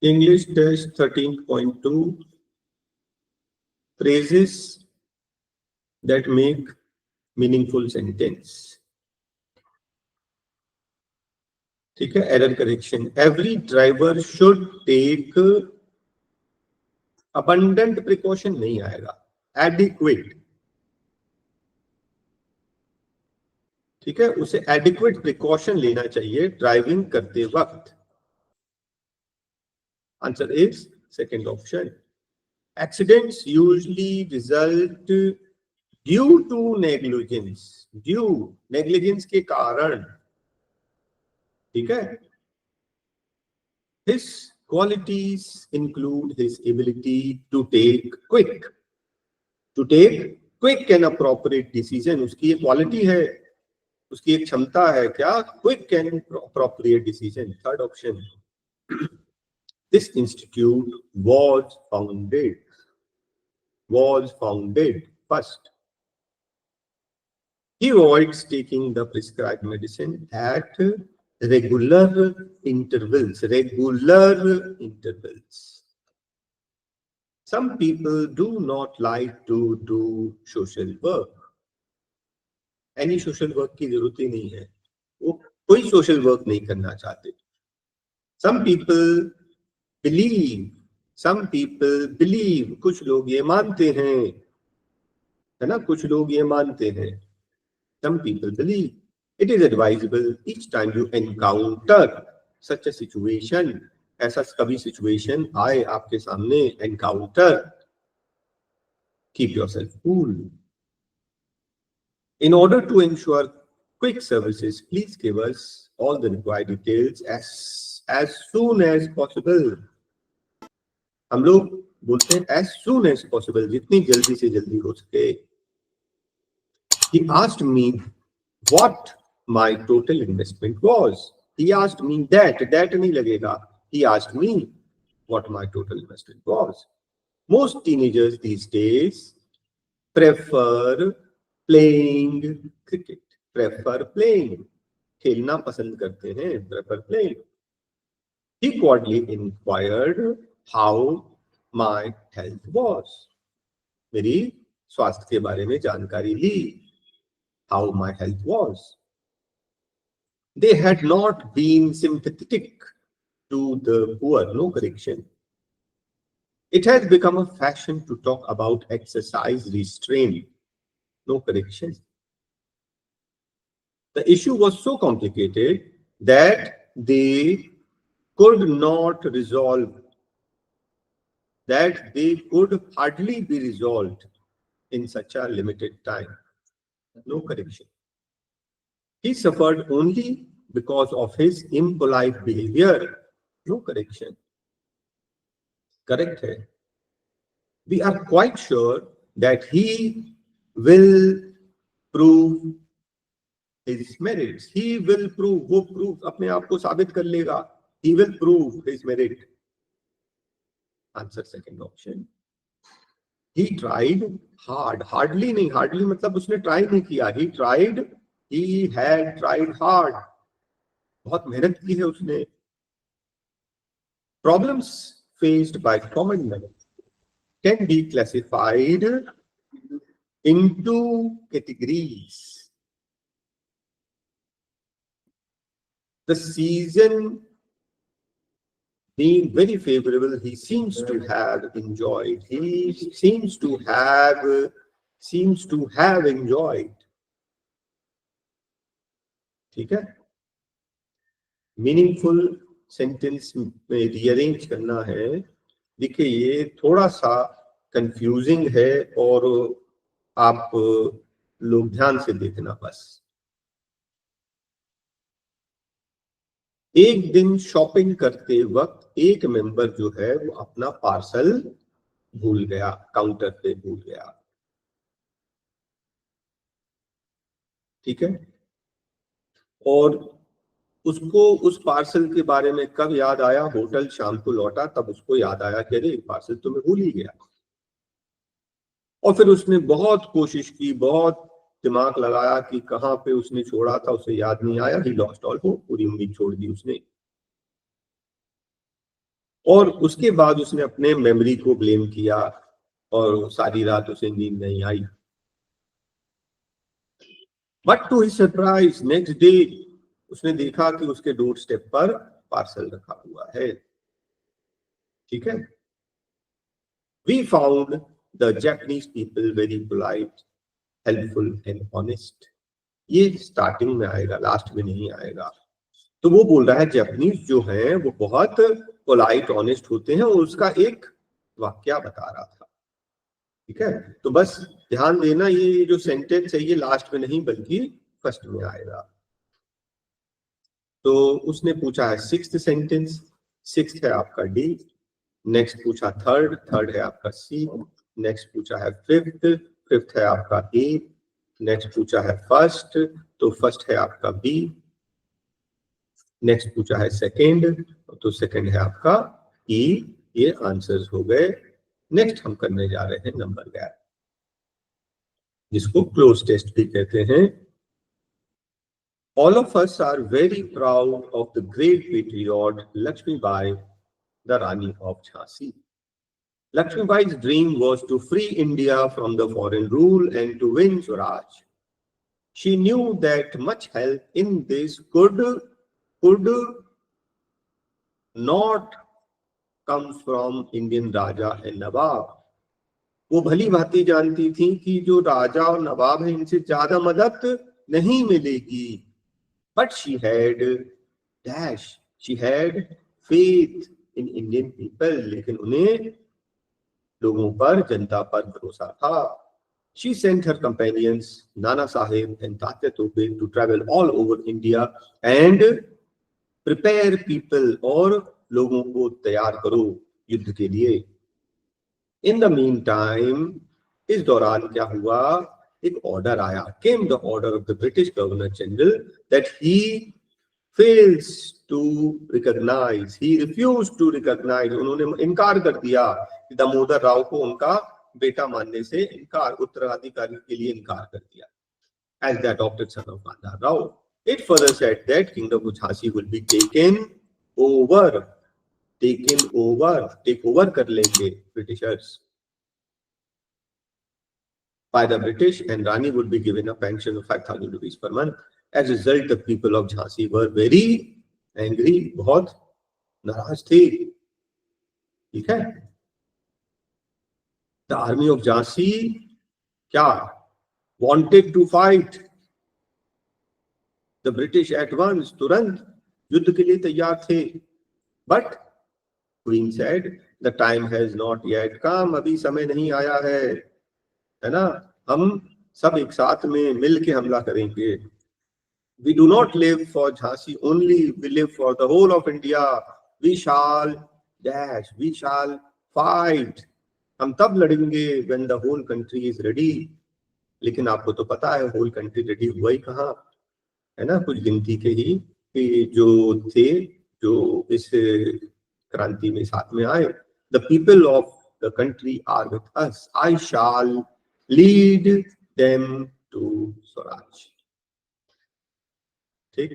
English test 13.2 phrases that make meaningful sentence. ठीक है, error correction. Every driver should take abundant precaution नहीं आएगा, adequate. ठीक है, उसे एडिक्वेट प्रिकॉशन लेना चाहिए ड्राइविंग करते वक्त. Answer is second option. Accidents usually result due to negligence. Due, negligence के कारण. ठीक है. His qualities include his ability to take quick and appropriate decision. उसकी एक क्वालिटी है, उसकी एक क्षमता है क्या? Quick and appropriate decision. Third option. This institute was founded first. He avoids taking the prescribed medicine at regular intervals. Some people do not like to do social work. Any social work की जरूरत ही नहीं है, वो कोई social work नहीं करना चाहते. Some people believe, कुछ लोग ये मानते हैं, है ना, कुछ लोग ये मानते हैं. Some people believe it is advisable each time you encounter such a situation, ऐसा कभी सिचुएशन आए आपके सामने, encounter, keep yourself cool. In order to ensure quick services, please give us all the required details as soon as possible. हम लोग बोलते हैं as soon as possible, जितनी जल्दी से जल्दी हो सके. He asked me what my total investment was. He asked me that नहीं लगेगा. He asked me what my total investment was. Most teenagers these days prefer playing cricket. खेलना पसंद करते हैं. Prefer playing. He quietly inquired how my health was. मेरी स्वास्थ्य के बारे में जानकारी ली. How my health was. They had not been sympathetic to the poor. No correction. It has become a fashion to talk about exercise restraint. No correction. The issue was so complicated that they could not resolve, that they could hardly be resolved in such a limited time. No correction. He suffered only because of his impolite behavior. No correction. Correct है. We are quite sure that he will prove his merits. He will prove, वो prove अपने आप को साबित कर लेगा. He will prove his merit. Answer second option. He tried hard. Hardly नहीं, hardly मतलब उसने try नहीं किया. He had tried hard. बहुत मेहनत की है उसने. Problems faced by common men can be classified into categories. The season being very favorable, he seems to have enjoyed. He seems to have enjoyed. ठीक है. मीनिंगफुल सेंटेंस में rearrange करना है. देखिए ये थोड़ा सा कंफ्यूजिंग है और आप लोग ध्यान से देखना बस. एक दिन शॉपिंग करते वक्त एक मेंबर जो है वो अपना पार्सल भूल गया, काउंटर पे भूल गया. ठीक है. और उसको उस पार्सल के बारे में कब याद आया? होटल शाम को लौटा तब उसको याद आया कि अरे पार्सल तो मैं भूल ही गया. और फिर उसने बहुत कोशिश की, बहुत दिमाग लगाया कि कहाँ पे उसने छोड़ा था, उसे याद नहीं आया. ही लॉस्ट ऑल होप, पूरी उम्मीद छोड़ दी उसने. और उसके बाद उसने अपने मेमोरी को ब्लेम किया और सारी रात उसे नींद नहीं आई। But to his surprise next day उसने देखा कि उसके डोर स्टेप पर पार्सल रखा हुआ है। ठीक है। We found the Japanese people very polite, helpful and honest. ये स्टार्टिंग में आएगा, लास्ट में नहीं आएगा। तो वो बोल रहा है जापानीज जो है वो बहुत पोलाइट ऑनेस्ट होते हैं, और उसका एक वाक्या बता रहा था। ठीक है, तो बस ध्यान देना, ये जो सेंटेंस है ये लास्ट में नहीं बल्कि फर्स्ट में आएगा। तो उसने पूछा है सिक्स्थ सेंटेंस, सिक्स्थ है आपका डी। नेक्स्ट पूछा थर्ड, थर्ड है आपका सी। नेक्स्ट पूछा है फिफ्थ, फिफ्थ है आपका ए। नेक्स्ट पूछा है फर्स्ट, तो फर्स्ट है आपका बी। नेक्स्ट पूछा है सेकेंड, तो सेकेंड है आपका ई। ये आंसर्स हो गए। नेक्स्ट हम करने जा रहे हैं नंबर गैप, जिसको क्लोज टेस्ट भी कहते हैं। All of us are very proud of the great patriot Lakshmibai, the Rani of Jhansi. Lakshmibai's dream was to free India from the foreign rule and to win Swaraj. She knew that much help in this could not come from Indian Raja and Nawab. वो भली भांति जानती थी कि जो राजा और नवाब है इनसे ज्यादा मदद नहीं मिलेगी। But she had faith in Indian people. लेकिन उन्हें लोगों पर, जनता पर भरोसा था। She sent her companions Nana Sahib and Tatya Tope to travel all over India and prepare people, और लोगों को तैयार करो युद्ध के लिए। In the meantime, इस दौरान क्या हुआ, एक ऑर्डर आया। Came the order of the British Governor General that he fails to recognize, he refused to recognize, उन्होंने इनकार कर दिया कि दामोदर राव को उनका बेटा मानने से इनकार, उत्तराधिकारी के लिए इनकार कर दिया। As the adopted son of Gandhar Rao, it further said that Kingdom of Jhansi will be taken over, take over कर लेंगे Britishers by the British, and Rani would be given a pension of 5,000 rupees per month. As a result, the people of Jhansi were very angry, बहुत नाराज थे। ठीक है। The army of Jhansi क्या wanted to fight the British at once, तुरंत युद्ध के लिए तैयार थे। But Queen said the time has not yet come, अभी समय नहीं आया है ना, हम सब एक साथ में मिल के हमला करेंगे। We do not live for Jhansi only, we live for the whole of India. We shall fight. हम तब लड़ेंगे when the whole country is ready. लेकिन आपको तो पता है whole country ready हुआ ही कहाँ, है ना, कुछ गिनती के ही जो थे, जो इस क्रांति में साथ में आए। The people of the country are with us. I shall lead them to Swaraj. ठीक।